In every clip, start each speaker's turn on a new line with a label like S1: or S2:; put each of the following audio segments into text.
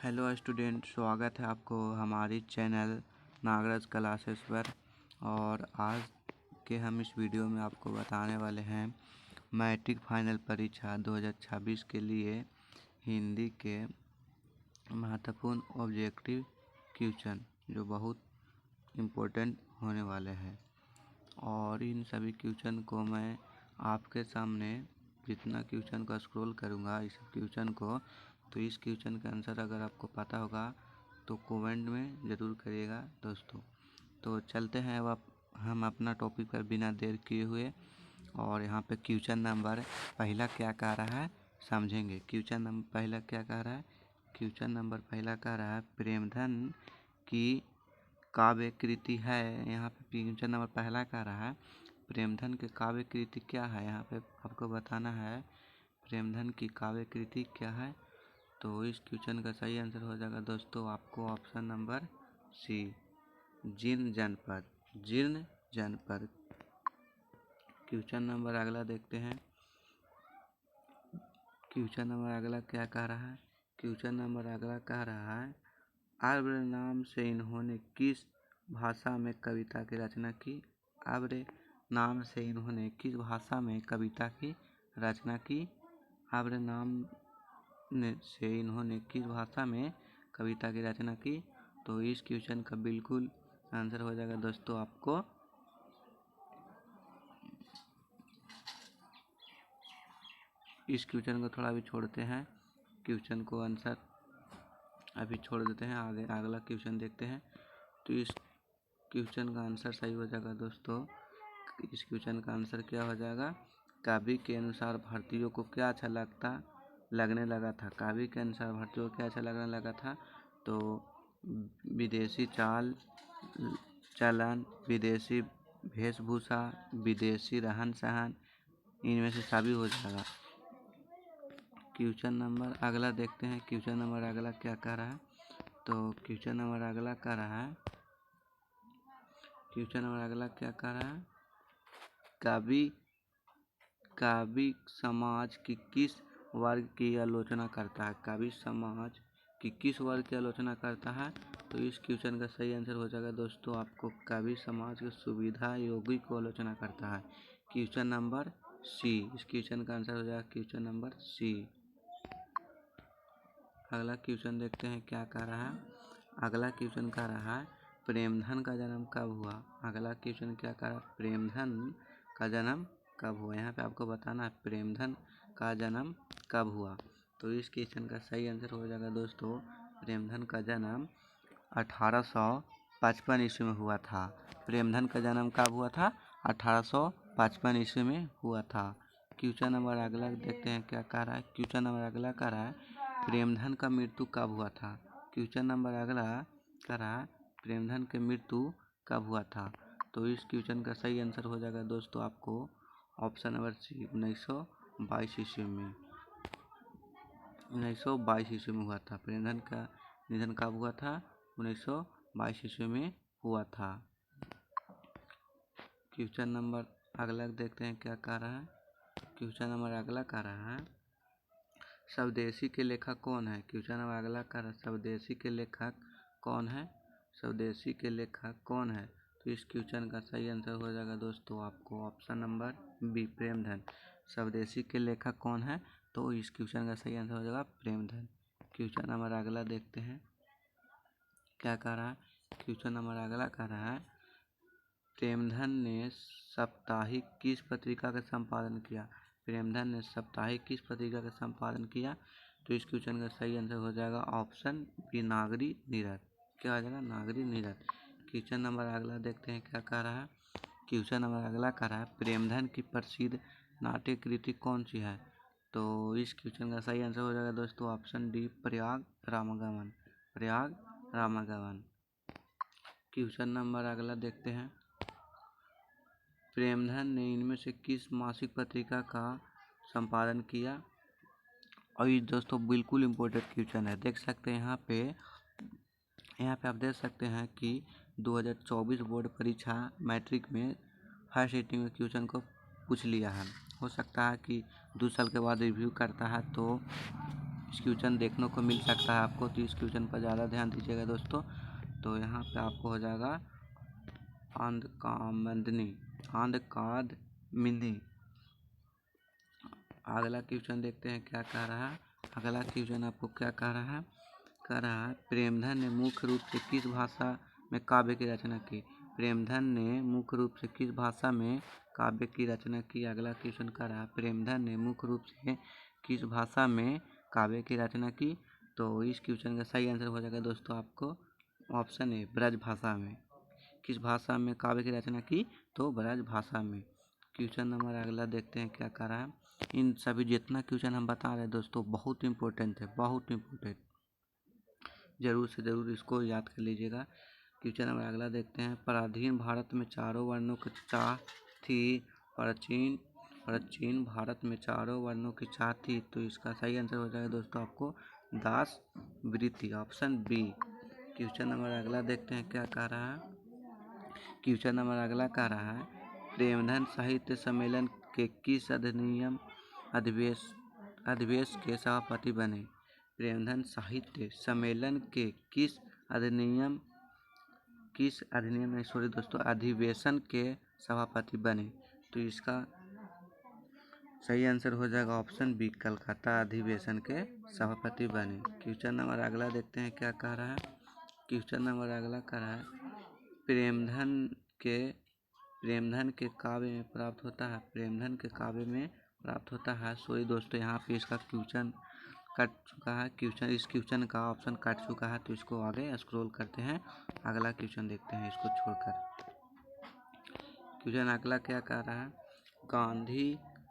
S1: Hello student, स्वागत है आपको हमारी चैनल नागराज क्लासेस पर। और आज के हम इस वीडियो में आपको बताने वाले हैं मैट्रिक फाइनल परीक्षा 2026 के लिए हिंदी के महत्वपूर्ण ऑब्जेक्टिव क्वेश्चन जो बहुत इम्पोर्टेंट होने वाले हैं। और इन सभी क्वेश्चन को मैं आपके सामने जितना क्वेश्चन को स्क्रॉल करूँगा इस क्वेश्चन को, तो इस क्वेश्चन का आंसर अगर आपको पता होगा तो कमेंट में ज़रूर करिएगा दोस्तों। तो चलते हैं अब हम अपना टॉपिक पर बिना देर किए हुए। और यहाँ पे क्वेश्चन नंबर पहला क्या कह रहा है समझेंगे। क्वेश्चन नंबर पहला क्या कह रहा है? क्वेश्चन नंबर पहला कह रहा है प्रेमधन की काव्य कृति है। यहाँ पे क्वेश्चन नंबर पहला कह रहा है प्रेमधन की काव्य कृति क्या है। यहाँ पे आपको बताना है प्रेमधन की काव्य कृति क्या है। तो इस क्वेश्चन का सही आंसर हो जाएगा दोस्तों आपको ऑप्शन नंबर सी, जीर्ण जनपद। जीर्ण जनपद। क्वेश्चन नंबर अगला देखते हैं। क्वेश्चन नंबर अगला क्या कह रहा है? क्वेश्चन नंबर अगला कह रहा है आर्य नाम से इन्होंने किस भाषा में कविता की रचना की। आर्य नाम से इन्होंने किस भाषा में कविता की रचना की। आर्य नाम से इन्होंने किस भाषा में कविता की रचना की। तो इस क्वेश्चन का बिल्कुल आंसर हो जाएगा दोस्तों आपको इस क्वेश्चन को थोड़ा भी छोड़ते हैं, क्वेश्चन को आंसर अभी छोड़ देते हैं, आगे अगला क्वेश्चन देखते हैं। तो इस क्वेश्चन का आंसर सही हो जाएगा दोस्तों। इस क्वेश्चन का आंसर क्या हो जाएगा? कवि के अनुसार भारतीयों को क्या अच्छा लगने लगा था। कवि के अनुसार भारतीयों को क्या अच्छा लगने लगा था। तो विदेशी चाल चलन, विदेशी वेशभूषा, विदेशी रहन सहन, इनमें से सभी हो जाएगा। क्वेश्चन नंबर अगला देखते हैं। क्वेश्चन नंबर अगला क्या कह रहा है? तो क्वेश्चन नंबर अगला कह रहा है क्वेश्चन नंबर अगला क्या कह रहा है कवि समाज की किस वर्ग की आलोचना करता है। कवि समाज की किस वर्ग की आलोचना करता है। तो इस क्वेश्चन का सही आंसर हो जाएगा दोस्तों आपको कवि समाज के सुविधा योगी को आलोचना करता है। Question number C. इस क्वेश्चन का आंसर हो जाएगा क्वेश्चन नंबर सी। अगला क्वेश्चन देखते हैं क्या कह रहा है। अगला क्वेश्चन कह रहा है प्रेमधन का जन्म कब हुआ। अगला क्वेश्चन क्या कह रहा है प्रेमधन का जन्म कब हुआ। यहाँ पे आपको बताना है प्रेमधन का जन्म कब हुआ। तो इस क्वेश्चन का सही आंसर हो जाएगा दोस्तों प्रेमधन का जन्म 1855 ईस्वी में हुआ था। प्रेमधन का जन्म कब हुआ था? 1855 ईस्वी में हुआ था। क्वेश्चन नंबर अगला देखते हैं क्या कह रहा है। क्वेश्चन नंबर अगला कह रहा है प्रेमधन का मृत्यु कब हुआ था। क्वेश्चन नंबर अगला कह रहा है प्रेमधन की मृत्यु कब हुआ था। तो इस क्वेश्चन का सही आंसर हो जाएगा दोस्तों आपको ऑप्शन नंबर सी, 1922 ईस्वी में। 1922 ईस्वी में हुआ था। प्रेमधन का निधन कब हुआ था? 1922 ईस्वी में हुआ था। क्वेश्चन नंबर अगला देखते हैं क्या कह रहा है। क्वेश्चन नंबर अगला कह रहा है स्वदेशी के लेखक कौन है। क्वेश्चन नंबर अगला कह रहा है स्वदेशी के लेखक कौन है। स्वदेशी के लेखक कौन है। तो इस क्वेश्चन का सही आंसर हो जाएगा दोस्तों आपको ऑप्शन नंबर बी, प्रेमधन। स्वदेशी के लेखक कौन है। तो इस क्वेश्चन का सही आंसर हो जाएगा प्रेमधन। क्वेश्चन नंबर अगला देखते हैं क्या कह रहा है। क्वेश्चन नंबर अगला कह रहा है प्रेमधन ने साप्ताहिक किस पत्रिका का संपादन किया। प्रेमधन ने साप्ताहिक किस पत्रिका का संपादन किया। तो इस क्वेश्चन का सही आंसर हो जाएगा ऑप्शन बी, नागरी नीरद। क्या हो जाएगा? नागरी नीरद। क्वेश्चन नंबर अगला देखते हैं क्या कह रहा है। क्वेश्चन नंबर अगला कह रहा है प्रेमधन की प्रसिद्ध नाट्य कृति कौन सी है। तो इस क्वेश्चन का सही आंसर हो जाएगा दोस्तों ऑप्शन डी, प्रयाग रामागमन। प्रयाग रामागमन। क्वेश्चन नंबर अगला देखते हैं प्रेमधन ने इनमें से किस मासिक पत्रिका का संपादन किया। और ये दोस्तों बिल्कुल इम्पोर्टेंट क्वेश्चन है। देख सकते हैं यहाँ पे आप देख सकते हैं कि 2024 बोर्ड परीक्षा मैट्रिक में फर्स्ट सिटिंग में क्वेश्चन को पूछ लिया है। हो सकता है कि 2 साल के बाद रिव्यू करता है तो इस क्वेश्चन देखने को मिल सकता है आपको, तो इस क्वेश्चन पर ज़्यादा ध्यान दीजिएगा दोस्तों। तो यहाँ पे आपको हो जाएगा अंधकामंदनी, अंधकादमिनी। अगला क्वेश्चन देखते हैं क्या कह रहा है। अगला क्वेश्चन आपको क्या कह रहा है प्रेमधन ने मुख्य रूप से किस भाषा में काव्य की रचना की। प्रेमधन ने मुख्य रूप से किस भाषा में काव्य की रचना की। अगला क्वेश्चन कर रहा है प्रेमधन ने मुख्य रूप से किस भाषा में काव्य की रचना की। तो इस क्वेश्चन का सही आंसर हो जाएगा दोस्तों आपको ऑप्शन ए, ब्रज भाषा में। किस भाषा में काव्य की रचना की, तो ब्रज भाषा में। क्वेश्चन नंबर अगला देखते हैं क्या कर रहा है। इन सभी जितना क्वेश्चन हम बता रहे हैं दोस्तों बहुत इंपॉर्टेंट है, बहुत इंपॉर्टेंट, जरूर से ज़रूर इसको याद कर लीजिएगा। क्वेश्चन नंबर अगला देखते हैं। पराधीन भारत में चारों वर्णों की चाह थी। प्राचीन भारत में चारों वर्णों की चाह थी, तो इसका सही आंसर हो जाएगा दोस्तों आपको दास वृत्ति, ऑप्शन बी। क्वेश्चन नंबर अगला देखते हैं क्या कह रहा है। क्वेश्चन नंबर अगला कह रहा है प्रेमधन साहित्य सम्मेलन के किस अधिवेश के सभापति बने। प्रेमधन साहित्य सम्मेलन के किस अधिवेशन के सभापति बने। तो इसका सही आंसर हो जाएगा ऑप्शन बी, कलकत्ता अधिवेशन के सभापति बने। क्वेश्चन नंबर अगला देखते हैं क्या कह रहा है। क्वेश्चन नंबर अगला कह रहा है प्रेमधन के काव्य में प्राप्त होता है। प्रेमधन के काव्य में प्राप्त होता है। सॉरी दोस्तों, यहाँ पे इसका क्वेश्चन कट चुका है। इस क्वेश्चन का ऑप्शन कट चुका है, तो इसको आगे स्क्रॉल करते हैं। अगला क्वेश्चन देखते हैं इसको छोड़कर। क्वेश्चन अगला क्या कह रहा है।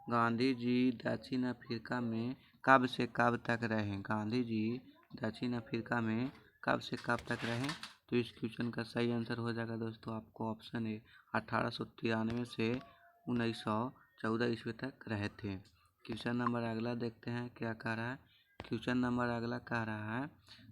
S1: गांधी जी दक्षिण अफ्रीका में कब से कब तक रहे। गांधी जी दक्षिण अफ्रीका में कब से कब तक रहे। तो इस क्वेश्चन का सही आंसर हो जाएगा दोस्तों आपको ऑप्शन ए, 1893 से 1914 ईस्वी तक रहे थे। क्वेश्चन नंबर अगला देखते हैं क्या कह रहा है। क्वेश्चन नंबर अगला कह रहा है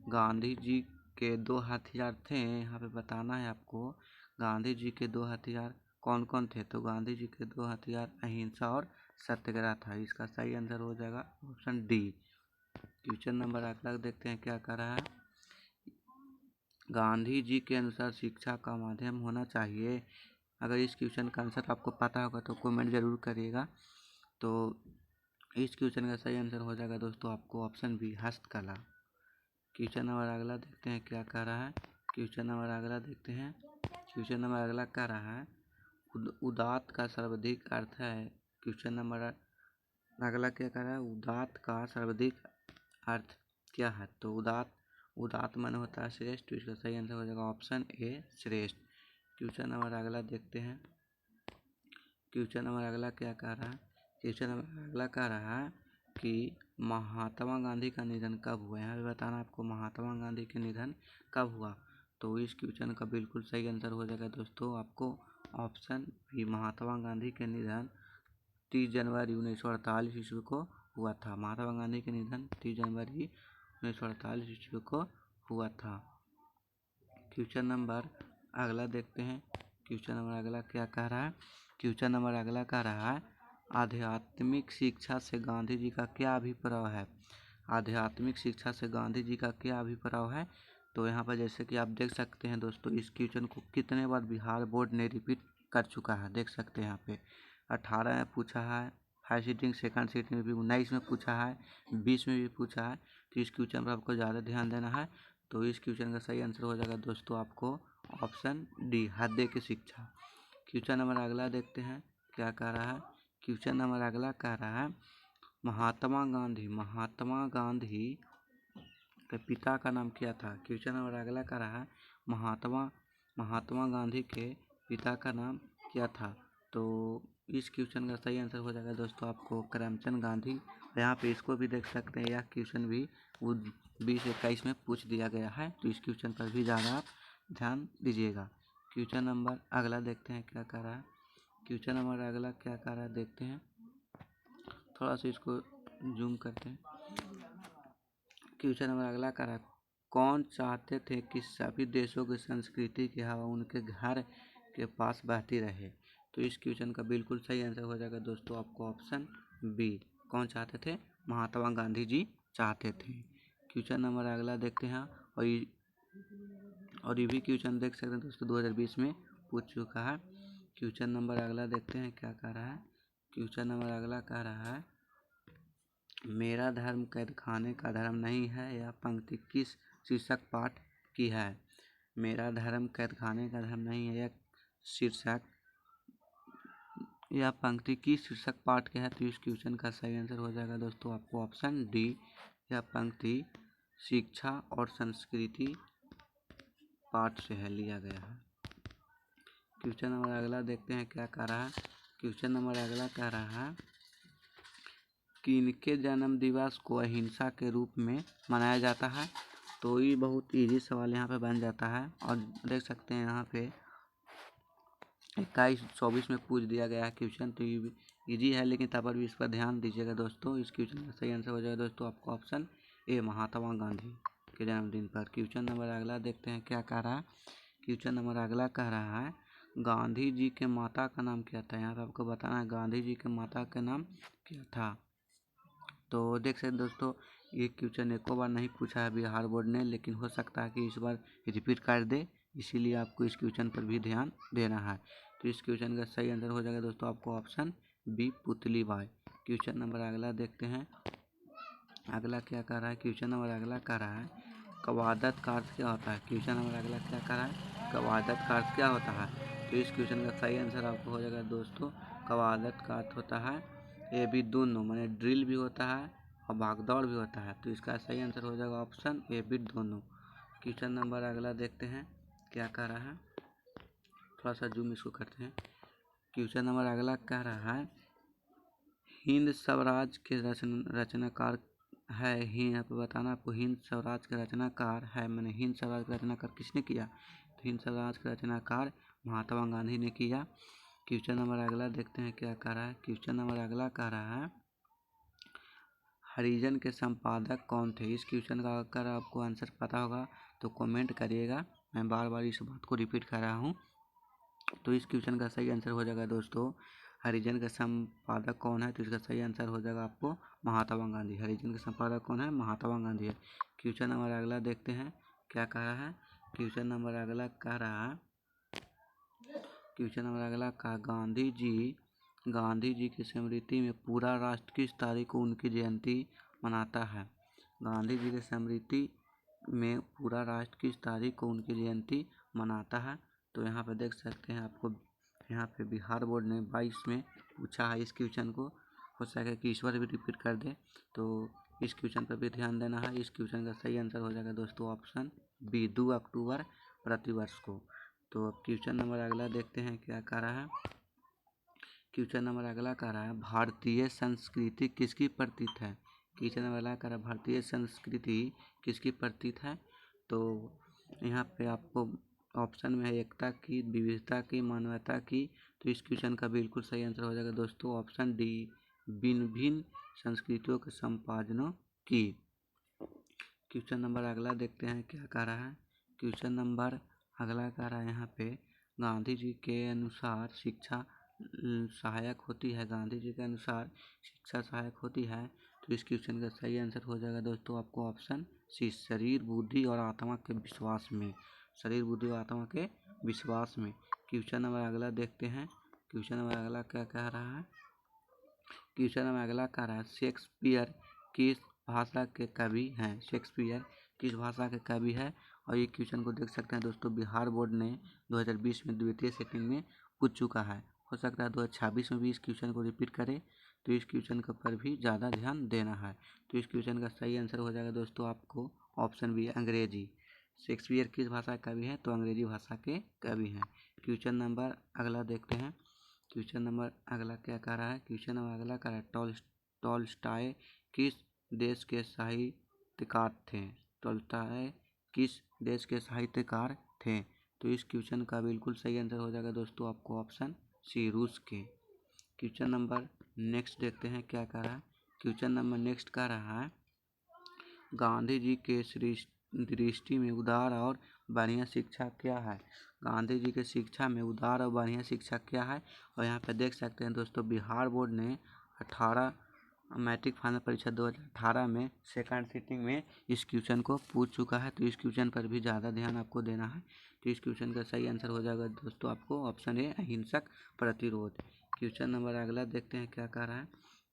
S1: गांधी जी के 2 हथियार थे। यहाँ पे बताना है आपको गांधी जी के 2 हथियार कौन कौन थे। तो गांधी जी के 2 हथियार अहिंसा और सत्याग्रह था। इसका सही आंसर हो जाएगा ऑप्शन डी। क्वेश्चन नंबर अगला देखते हैं क्या कह रहा है। गांधी जी के अनुसार शिक्षा का माध्यम होना चाहिए। अगर इस क्वेश्चन का आंसर आपको पता होगा तो कमेंट जरूर करिएगा। तो इस क्वेश्चन का सही आंसर हो जाएगा दोस्तों आपको ऑप्शन बी, हस्तकला। क्वेश्चन नंबर अगला देखते हैं क्या कह रहा है। क्वेश्चन नंबर अगला देखते हैं। क्वेश्चन नंबर अगला कह रहा है उदात्त का सर्वाधिक अर्थ है। क्वेश्चन नंबर अगला क्या कह रहा है उदात्त का सर्वाधिक अर्थ क्या है। तो उदात्त माने होता है श्रेष्ठ। तो इसका सही आंसर हो जाएगा ऑप्शन ए, श्रेष्ठ। क्वेश्चन नंबर अगला देखते हैं। क्वेश्चन नंबर अगला क्या कह रहा है। क्वेश्चन नंबर अगला कह रहा है कि महात्मा गांधी का निधन कब हुआ। यहाँ पे बताना आपको महात्मा गांधी के निधन कब हुआ। तो इस क्वेश्चन का बिल्कुल सही आंसर हो जाएगा दोस्तों आपको ऑप्शन बी, महात्मा गांधी के निधन 30 जनवरी 1948 ईस्वी को हुआ था। महात्मा गांधी के निधन 30 जनवरी 1948 ईस्वी को हुआ था। क्वेश्चन नंबर अगला देखते हैं। क्वेश्चन नंबर अगला क्या कह रहा है। क्वेश्चन नंबर अगला कह रहा है आध्यात्मिक शिक्षा से गांधी जी का क्या अभिप्राय है। आध्यात्मिक शिक्षा से गांधी जी का क्या अभिप्राय है। तो यहाँ पर जैसे कि आप देख सकते हैं दोस्तों इस क्वेश्चन को कितने बार बिहार बोर्ड ने रिपीट कर चुका है। देख सकते हैं यहाँ पे 18 में पूछा है, फर्स्ट सीटिंग, सेकंड सीटिंग में भी 19 में पूछा है, 20 में भी पूछा है। तो इस क्वेश्चन पर आपको ज़्यादा ध्यान देना है। तो इस क्वेश्चन का सही आंसर हो जाएगा दोस्तों आपको ऑप्शन डी, हृदय की शिक्षा। क्वेश्चन नंबर अगला देखते हैं क्या कह रहा है। क्वेश्चन नंबर अगला कह रहा है महात्मा गांधी के पिता का नाम क्या था। क्वेश्चन नंबर अगला कह रहा है महात्मा गांधी के पिता का नाम क्या था। तो इस क्वेश्चन का सही आंसर हो जाएगा दोस्तों आपको करमचंद गांधी। यहाँ पे इसको भी देख सकते हैं, यह क्वेश्चन भी 2021 में पूछ दिया गया है। तो इस क्वेश्चन पर भी ज़्यादा आप ध्यान दीजिएगा। क्वेश्चन नंबर अगला देखते हैं क्या कह रहा है। क्वेश्चन नंबर अगला क्या कह रहा है देखते हैं, थोड़ा सा इसको जूम करते हैं। क्वेश्चन नंबर अगला कह रहा है कौन चाहते थे कि सभी देशों की संस्कृति की हवा उनके घर के पास बहती रहे। तो इस क्वेश्चन का बिल्कुल सही आंसर हो जाएगा दोस्तों आपको ऑप्शन बी, कौन चाहते थे, महात्मा गांधी जी चाहते थे। क्वेश्चन नंबर अगला देखते हैं। और ये भी क्वेश्चन देख सकते हैं दोस्तों 2020 में पूछ चुका है। क्वेश्चन नंबर अगला देखते हैं क्या कह रहा है। क्वेश्चन नंबर अगला कह रहा है, मेरा धर्म कैद खाने का धर्म नहीं है, यह पंक्ति किस शीर्षक पाठ की है। मेरा धर्म कैद खाने का धर्म नहीं है, यह पंक्ति किस शीर्षक पाठ के है। तो इस क्वेश्चन का सही आंसर हो जाएगा दोस्तों आपको ऑप्शन डी। यह पंक्ति शिक्षा और संस्कृति पाठ से है, लिया गया है। क्वेश्चन नंबर अगला देखते हैं क्या कह रहा है। क्वेश्चन नंबर अगला कह रहा है, किनके जन्म दिवस को अहिंसा के रूप में मनाया जाता है। तो ये बहुत इजी सवाल यहाँ पे बन जाता है। और देख सकते हैं यहाँ पे 21-24 में पूछ दिया गया है क्वेश्चन। तो ये इजी है, लेकिन तब पर भी इस पर ध्यान दीजिएगा दोस्तों। इस क्वेश्चन का सही आंसर हो जाएगा दोस्तों आपको ऑप्शन ए, महात्मा गांधी के जन्मदिन पर। क्वेश्चन नंबर अगला देखते हैं क्या कह रहा है। क्वेश्चन नंबर अगला कह रहा है, गांधी जी के माता का नाम क्या था। यहाँ पे आपको बताना है गांधी जी के माता का नाम क्या था। तो देख सकते दोस्तों, ये क्वेश्चन एको बार नहीं पूछा है बिहार बोर्ड ने, लेकिन हो सकता है कि इस बार रिपीट कर दे, इसीलिए आपको इस क्वेश्चन पर भी ध्यान देना है। तो इस क्वेश्चन का सही आंसर हो जाएगा दोस्तों आपको option B, Putli Bai. Question number अगला देखते हैं अगला क्या कर रहा है। क्वेश्चन नंबर अगला कर रहा है, कवादत का अर्थ क्या होता है। क्वेश्चन नंबर अगला क्या कर रहा है, कवादत का अर्थ क्या होता है। तो इस क्वेश्चन का सही आंसर आपको हो जाएगा दोस्तों, कवादत का अर्थ होता है ये भी दोनों, माने ड्रिल भी होता है और भागदौड़ भी होता है। तो इसका सही आंसर हो जाएगा ऑप्शन ए, भी दोनों। क्वेश्चन नंबर अगला देखते हैं क्या कह रहा है, थोड़ा सा जूम इसको करते हैं। क्वेश्चन नंबर अगला कह रहा है, हिंद स्वराज के रचनाकार है। यहाँ पे बताना आपको हिंद स्वराज के रचनाकार है, मैंने हिंद स्वराज का रचनाकार किसने किया। तो हिंद स्वराज का रचनाकार महात्मा गांधी ने किया। क्वेश्चन नंबर अगला देखते हैं क्या कह रहा है। क्वेश्चन नंबर अगला कह रहा है, हरिजन के संपादक कौन थे। इस क्वेश्चन का अगर आपको आंसर पता होगा तो कमेंट करिएगा, मैं बार बार इस बात को रिपीट कर रहा हूँ। तो इस क्वेश्चन का सही आंसर हो जाएगा दोस्तों, हरिजन का संपादक कौन है। तो इसका सही आंसर हो जाएगा आपको महात्मा गांधी। हरिजन के संपादक कौन है, महात्मा गांधी है। क्वेश्चन नंबर अगला देखते हैं क्या कह रहा है। क्वेश्चन नंबर अगला कह रहा है, क्वेश्चन नंबर अगला कहा, गांधी जी की स्मृति में पूरा राष्ट्र किस तारीख को उनकी जयंती मनाता है। गांधी जी की स्मृति में पूरा राष्ट्र किस तारीख को उनकी जयंती मनाता है। तो यहाँ पे देख सकते हैं आपको, यहाँ पे बिहार बोर्ड ने 22 में पूछा है इस क्वेश्चन को। हो सके कि इस बार भी रिपीट कर दे, तो इस क्वेश्चन पर भी ध्यान देना है। इस क्वेश्चन का सही आंसर हो जाएगा दोस्तों ऑप्शन बी, 2 अक्टूबर प्रतिवर्ष को। तो अब क्वेश्चन नंबर अगला देखते हैं क्या कह रहा है। क्वेश्चन नंबर अगला कह रहा है, भारतीय संस्कृति किसकी प्रतीक है। क्वेश्चन नंबर अगला कह रहा है, भारतीय संस्कृति किसकी प्रतीक है। तो यहाँ पे आपको ऑप्शन में है एकता की, विविधता की, मानवता की। तो इस क्वेश्चन का बिल्कुल सही आंसर हो जाएगा दोस्तों ऑप्शन डी, भिन्न भिन्न संस्कृतियों के संपादनों की। क्वेश्चन नंबर अगला देखते हैं क्या कह रहा है। क्वेश्चन नंबर अगला कह रहा है, यहाँ पे गांधी जी के अनुसार शिक्षा सहायक होती है। गांधी जी के अनुसार शिक्षा सहायक होती है। तो इस क्वेश्चन का सही आंसर हो जाएगा दोस्तों आपको ऑप्शन सी, शरीर बुद्धि और आत्मा के विश्वास में। शरीर बुद्धि और आत्मा के विश्वास में। क्वेश्चन नंबर अगला देखते हैं। क्वेश्चन नंबर अगला क्या कह रहा है। क्वेश्चन नंबर अगला कह रहा है, शेक्सपियर किस भाषा के कवि हैं। शेक्सपियर किस भाषा के कवि है। और ये क्वेश्चन को देख सकते हैं दोस्तों बिहार बोर्ड ने 2020 में द्वितीय सेटिंग में पूछ चुका है। हो सकता है 2026 में भी इस क्वेश्चन को रिपीट करे, तो इस क्वेश्चन का पर भी ज़्यादा ध्यान देना है। तो इस क्वेश्चन का सही आंसर हो जाएगा दोस्तों आपको ऑप्शन बी, अंग्रेजी। शेक्सपियर किस भाषा के कवि हैं, तो अंग्रेजी भाषा के कवि हैं। क्वेश्चन नंबर अगला देखते हैं। क्वेश्चन नंबर अगला क्या कह रहा है। क्वेश्चन नंबर अगला कह रहा है, टॉल्स्टॉय किस देश के साहित्यकार थे। टॉल्स्टॉय किस देश के साहित्यकार थे। तो इस क्वेश्चन का बिल्कुल सही आंसर हो जाएगा दोस्तों आपको ऑप्शन सी, रूस के। क्वेश्चन नंबर नेक्स्ट देखते हैं क्या कह रहा है। क्वेश्चन नंबर नेक्स्ट कह रहा है, गांधी जी के दृष्टि में उदार और बढ़िया शिक्षा क्या है। गांधी जी के शिक्षा में उदार और बढ़िया शिक्षा क्या है। और यहाँ पे देख सकते हैं दोस्तों बिहार बोर्ड ने 18 मैट्रिक फाइनल परीक्षा 2018 में सेकंड सिटिंग में इस क्वेश्चन को पूछ चुका है, तो इस क्वेश्चन पर भी ज़्यादा ध्यान आपको देना है। तो इस क्वेश्चन का सही आंसर हो जाएगा दोस्तों आपको ऑप्शन ए, अहिंसक प्रतिरोध। क्वेश्चन नंबर अगला देखते हैं क्या कह रहा है।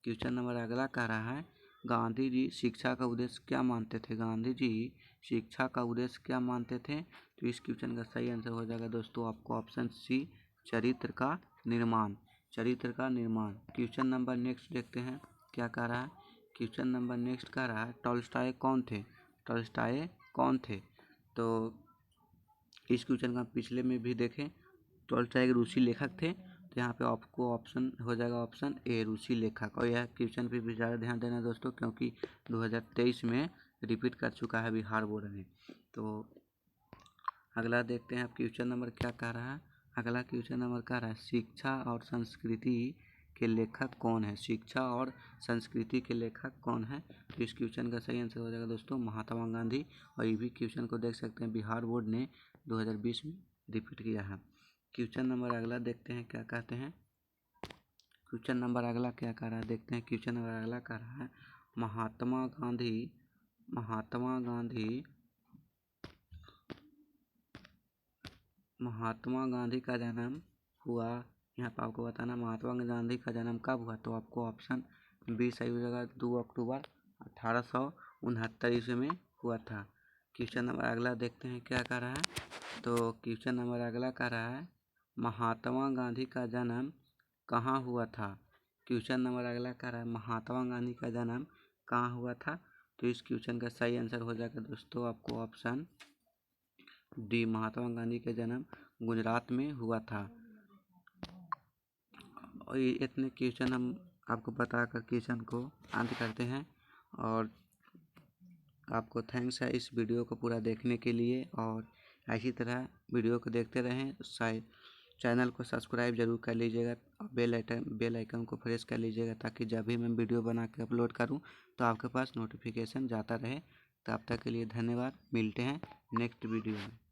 S1: क्वेश्चन नंबर अगला कह रहा है, गांधी जी शिक्षा का उद्देश्य क्या मानते थे? गांधी जी शिक्षा का उद्देश्य क्या मानते थे? तो इस क्वेश्चन का सही आंसर हो जाएगा दोस्तों आपको ऑप्शन सी, चरित्र का निर्माण। चरित्र का निर्माण। क्वेश्चन नंबर नेक्स्ट देखते हैं क्या कह रहा है। क्वेश्चन नंबर नेक्स्ट कह रहा है, टॉलस्टॉय कौन थे? टॉलस्टॉय कौन थे? तो इस क्वेश्चन का पिछले में भी देखें, टॉलस्टॉय एक रूसी लेखक थे, तो यहाँ पे आपको ऑप्शन हो जाएगा ऑप्शन ए, रूसी लेखक। और यह क्वेश्चन पे भी ज़्यादा ध्यान देना दोस्तों, क्योंकि 2023 में रिपीट कर चुका है बिहार बोर्ड में। तो अगला देखते हैं आप क्वेश्चन नंबर क्या कह रहा है। अगला क्वेश्चन नंबर कह रहा है, शिक्षा और संस्कृति के लेखक कौन है? शिक्षा और संस्कृति के लेखक कौन है? तो इस क्वेश्चन का सही आंसर हो जाएगा दोस्तों महात्मा गांधी। और ये भी क्वेश्चन को देख सकते हैं बिहार बोर्ड ने 2020 में रिपीट किया है। क्वेश्चन नंबर अगला देखते हैं क्या कहते हैं। क्वेश्चन नंबर अगला क्या कह रहा है देखते हैं। क्वेश्चन नंबर अगला कह रहा है, महात्मा गांधी का जन्म हुआ, यहाँ पर आपको बताना महात्मा गांधी का जन्म कब हुआ। तो आपको ऑप्शन बी सही हो जाएगा, 2 अक्टूबर 1869 ईस्वी में हुआ था। क्वेश्चन नंबर अगला देखते हैं क्या कह रहा है। तो क्वेश्चन नंबर अगला कह रहा है, महात्मा गांधी का जन्म कहाँ हुआ था? क्वेश्चन नंबर अगला कह रहा है, महात्मा गांधी का जन्म कहाँ हुआ था? तो इस क्वेश्चन का सही आंसर हो जाएगा दोस्तों आपको ऑप्शन डी, महात्मा गांधी का जन्म गुजरात में हुआ था। और ये इतने क्वेश्चन हम आपको बताकर क्वेश्चन को अंत करते हैं। और आपको थैंक्स है इस वीडियो को पूरा देखने के लिए, और ऐसी तरह वीडियो को देखते रहें। शायद चैनल को सब्सक्राइब जरूर कर लीजिएगा और बेल आइकन को प्रेस कर लीजिएगा, ताकि जब भी मैं वीडियो बना के अपलोड करूं तो आपके पास नोटिफिकेशन जाता रहे। तब तक के लिए धन्यवाद। मिलते हैं नेक्स्ट वीडियो में।